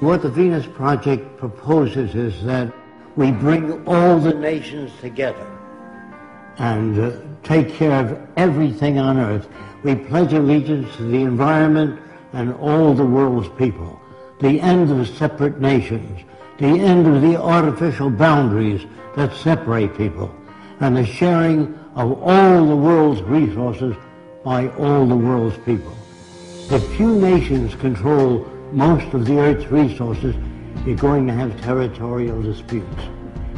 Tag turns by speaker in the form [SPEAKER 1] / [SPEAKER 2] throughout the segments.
[SPEAKER 1] What the Venus Project proposes is that we bring all the nations together and take care of everything on earth. We pledge allegiance to the environment and all the world's people. The end of separate nations, the end of the artificial boundaries that separate people, and the sharing of all the world's resources by all the world's people. If few nations control most of the Earth's resources, you're going to have territorial disputes.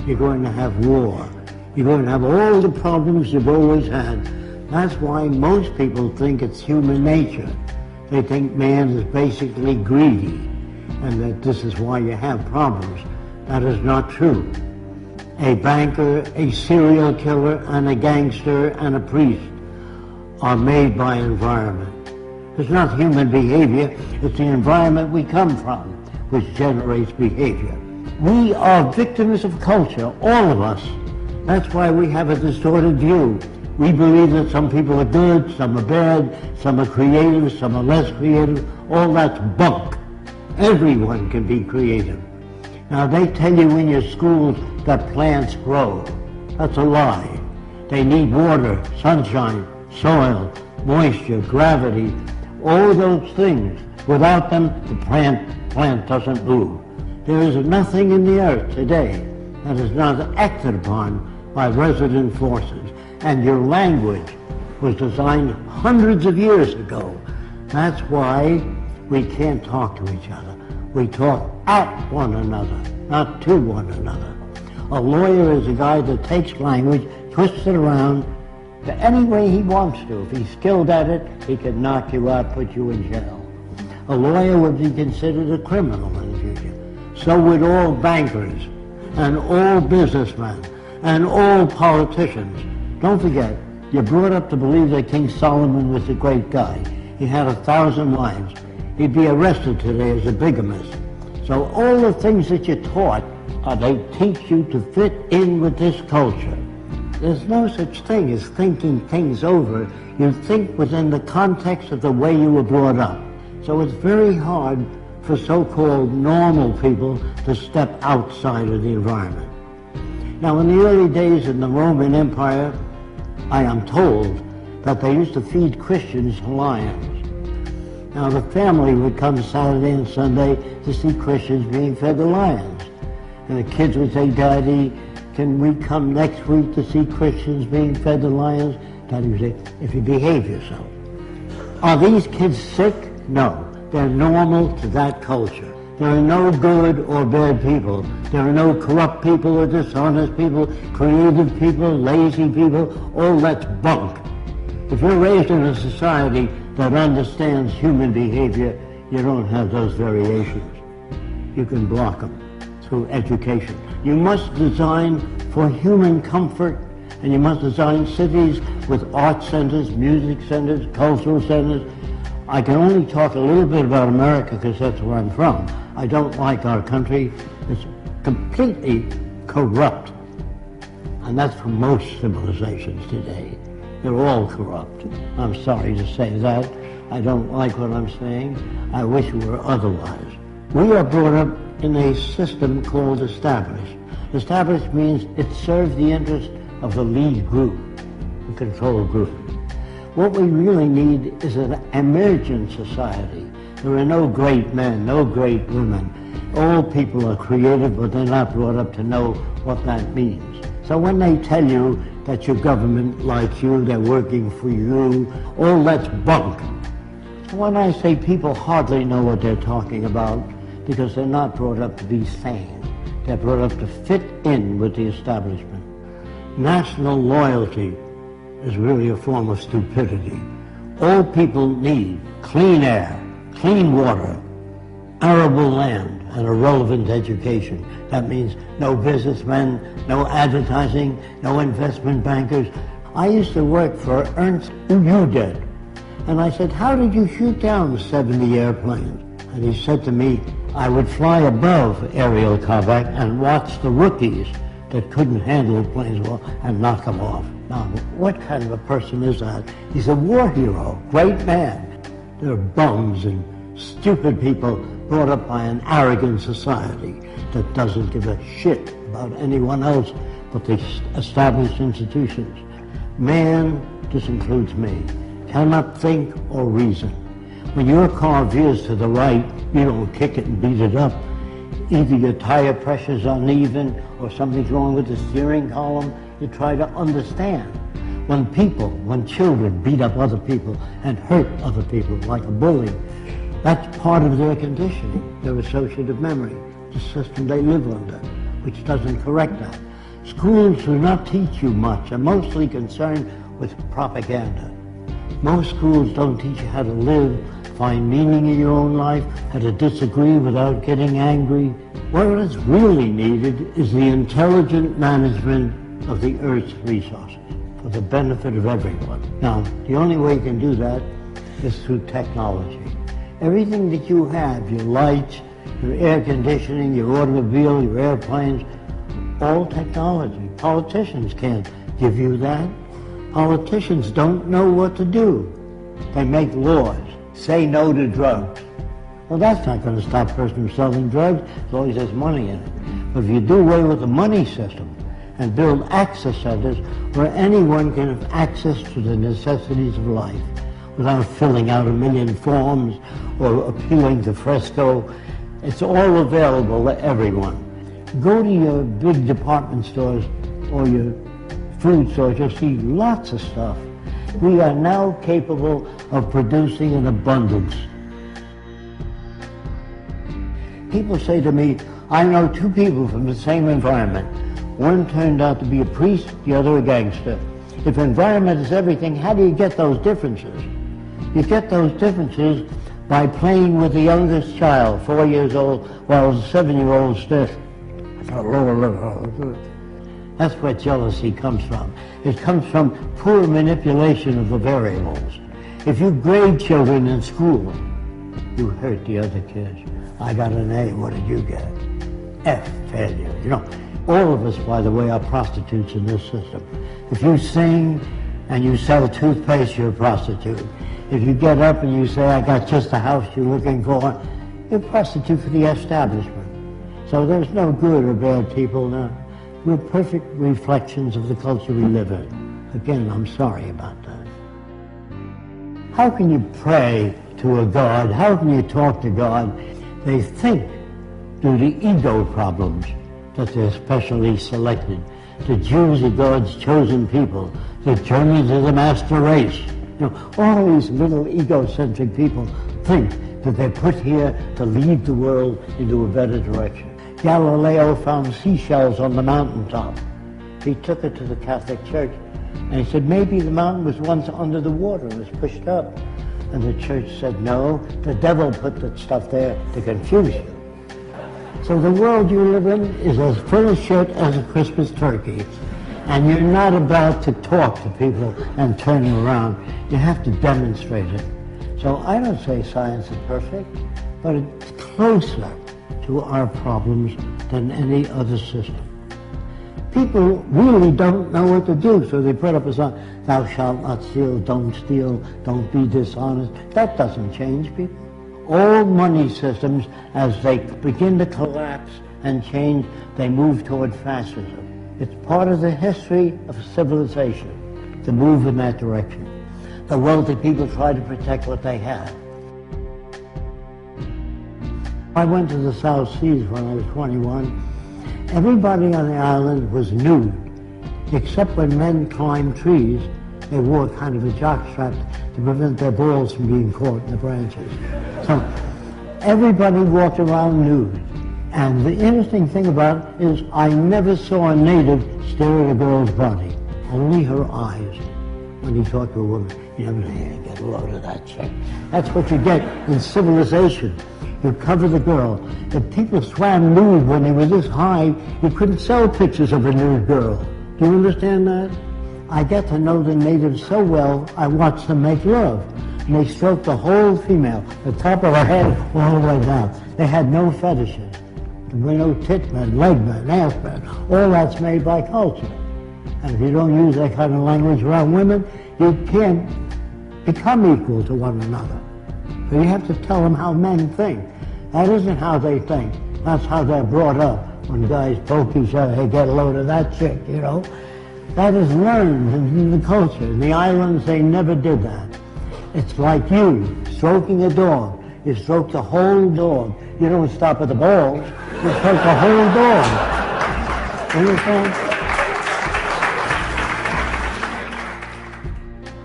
[SPEAKER 1] You're going to have war. You're going to have all the problems you've always had. That's why most people think it's human nature. They think man is basically greedy, and that this is why you have problems. That is not true. A banker, a serial killer, and a gangster, and a priest are made by environment. It's not human behavior, it's the environment we come from which generates behavior. We are victims of culture, all of us. That's why we have a distorted view. We believe that some people are good, some are bad, some are creative, some are less creative. All that's bunk. Everyone can be creative. Now, they tell you in your schools that plants grow. That's a lie. They need water, sunshine, soil, moisture, gravity, all those things. Without them, the plant doesn't move. There is nothing in the earth today that is not acted upon by resident forces. And your language was designed hundreds of years ago. That's why we can't talk to each other. We talk at one another, not to one another. A lawyer is a guy that takes language, twists it around to any way he wants to. If he's skilled at it, he can knock you out, put you in jail. A lawyer would be considered a criminal in the future. So would all bankers, and all businessmen, and all politicians. Don't forget, you're brought up to believe that King Solomon was a great guy. He had 1,000 wives. He'd be arrested today as a bigamist. So all the things that you're taught, they teach you to fit in with this culture. There's no such thing as thinking things over. You think within the context of the way you were brought up. So it's very hard for so-called normal people to step outside of the environment. Now, in the early days in the Roman Empire, I am told that they used to feed Christians to lions. Now, the family would come Saturday and Sunday to see Christians being fed to lions. And the kids would say, "Daddy, can we come next week to see Christians being fed to lions?" Daddy would say, "If you behave yourself." Are these kids sick? No. They're normal to that culture. There are no good or bad people. There are no corrupt people or dishonest people, creative people, lazy people. All that's bunk. If you're raised in a society that understands human behavior, you don't have those variations. You can block them through education. You must design for human comfort, and you must design cities with art centers, music centers, cultural centers. I can only talk a little bit about America because that's where I'm from. I don't like our country. It's completely corrupt. And that's for most civilizations today. They're all corrupt. I'm sorry to say that. I don't like what I'm saying. I wish it were otherwise. We are brought up in a system called established. Established means it serves the interest of the lead group, the control group. What we really need is an emergent society. There are no great men, no great women. All people are creative, but they're not brought up to know what that means. So when they tell you that your government likes you, they're working for you, all that's bunk. So when I say people hardly know what they're talking about, because they're not brought up to be sane. They're brought up to fit in with the establishment. National loyalty is really a form of stupidity. All people need clean air, clean water, arable land, and a relevant education. That means no businessmen, no advertising, no investment bankers. I used to work for Ernst Udet, and I said, "How did you shoot down 70 airplanes?" And he said to me, "I would fly above aerial combat and watch the rookies that couldn't handle planes well and knock them off." Now, what kind of a person is that? He's a war hero, great man. There are bums and stupid people brought up by an arrogant society that doesn't give a shit about anyone else but the established institutions. Man, this includes me, cannot think or reason. When your car veers to the right, you don't kick it and beat it up. Either your tire pressure's uneven or something's wrong with the steering column. You try to understand. When children beat up other people and hurt other people like a bully, that's part of their conditioning, their associative memory, the system they live under, which doesn't correct that. Schools do not teach you much, are mostly concerned with propaganda. Most schools don't teach you how to live, find meaning in your own life, how to disagree without getting angry. What is really needed is the intelligent management of the Earth's resources for the benefit of everyone. Now, the only way you can do that is through technology. Everything that you have, your lights, your air conditioning, your automobile, your airplanes, all technology. Politicians can't give you that. Politicians don't know what to do. They make laws. Say no to drugs. Well, that's not going to stop a person from selling drugs as long as there's money in it. But if you do away with the money system and build access centers where anyone can have access to the necessities of life without filling out 1 million forms or appealing to Fresco, it's all available to everyone. Go to your big department stores or your food stores, you'll see lots of stuff. We are now capable of producing in abundance. People say to me, I know two people from the same environment. One turned out to be a priest, the other a gangster. If environment is everything, how do you get those differences? You get those differences by playing with the youngest child, 4 years old, while the 7-year-old stiff. That's where jealousy comes from. It comes from poor manipulation of the variables. If you grade children in school, you hurt the other kids. I got an A, what did you get? F, failure. You know, all of us, by the way, are prostitutes in this system. If you sing and you sell toothpaste, you're a prostitute. If you get up and you say, I got just the house you're looking for, you're a prostitute for the establishment. So there's no good or bad people now. We're perfect reflections of the culture we live in. Again, I'm sorry about that. How can you pray to a God? How can you talk to God? They think, due to ego problems, that they're specially selected. The Jews are God's chosen people. The Germans are the master race. You know, all these little egocentric people think that they're put here to lead the world into a better direction. Galileo found seashells on the mountaintop. He took it to the Catholic Church, and he said, maybe the mountain was once under the water and was pushed up. And the church said, no, the devil put that stuff there to confuse you. So the world you live in is as full of shit as a Christmas turkey. And you're not about to talk to people and turn them around. You have to demonstrate it. So I don't say science is perfect, but it's closer to our problems than any other system. People really don't know what to do, so they put up a sign, thou shalt not steal, don't be dishonest. That doesn't change people. All money systems, as they begin to collapse and change, they move toward fascism. It's part of the history of civilization to move in that direction. The wealthy people try to protect what they have. I went to the South Seas when I was 21. Everybody on the island was nude, except when men climbed trees. They wore kind of a jockstrap to prevent their balls from being caught in the branches. So everybody walked around nude. And the interesting thing about it is I never saw a native stare at a girl's body, only her eyes. When you talk to a woman, you never say, hey, get a load of that chick. That's what you get in civilization. You cover the girl. If people swam nude when they were this high, you couldn't sell pictures of a nude girl. Do you understand that? I get to know the natives so well, I watch them make love. And they stroke the whole female, the top of her head all the way down. They had no fetishes. There were no tit men, leg men, ass men. All that's made by culture. And if you don't use that kind of language around women, you can't become equal to one another. So you have to tell them how men think. That isn't how they think. That's how they're brought up. When guys poke each other, hey, get a load of that chick, you know. That is learned in the culture. In the islands, they never did that. It's like you stroking a dog. You stroke the whole dog. You don't stop at the balls. You stroke the whole dog. Understand?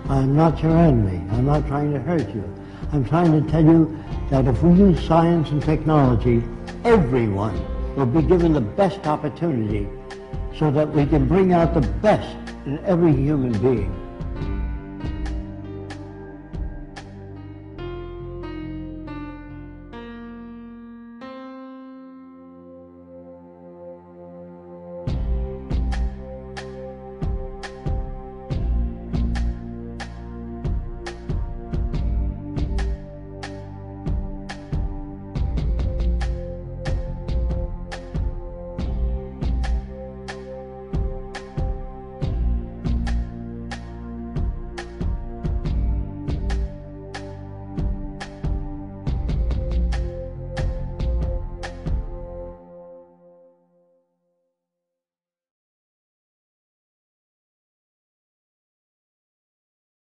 [SPEAKER 1] I'm not your enemy. I'm not trying to hurt you. I'm trying to tell you that if we use science and technology, everyone will be given the best opportunity so that we can bring out the best in every human being.